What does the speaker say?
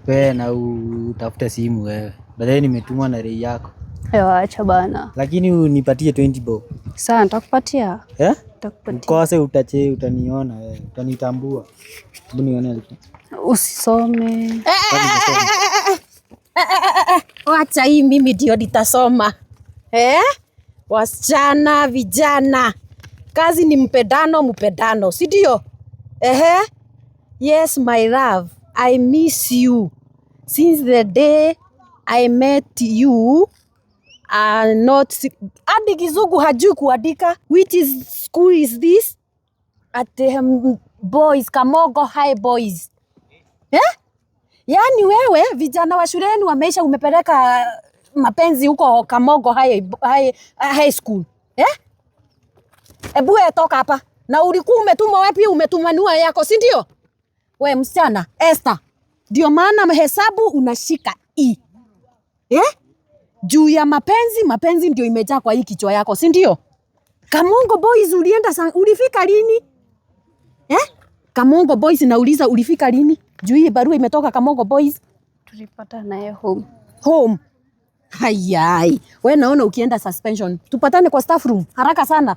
Wewe na utafute simu wewe. Baadaye nimetumwa na rei yako. Acha bana. Lakini unipatie 20 bob. Sawa, nitakupatia. Nitakupatia. Ukose utaniona wewe. Utanitambua. Hebu nione alipo. Usisome. Wacha hii mimi ndio nitasoma. Wasichana, vijana. Kazi ni mpendano, si ndio? Yes my love, I miss you. Since the day I met you, not hadi kizungu hajui kuandika. Which school is this? At boys, Kamogo High Boys. Yaani wewe vijana wa shuleni wameisha umepeleka mapenzi huko Kamogo High School. Ebu toka hapa. Na ulikuwa umetuma wapi? Umetumanua yako, si ndio? We msichana, Esther. Ndio maana mahesabu unashika E. Juu ya mapenzi ndio imejaa kwa hii kichwa yako, si ndio? Kamongo Boys ulifika lini? Kamongo Boys nauliza ulifika lini? Juu hii barua imetoka Kamongo Boys. Tulipata naye home. Hayai. We naona ukienda suspension. Tupatane kwa staff room haraka sana.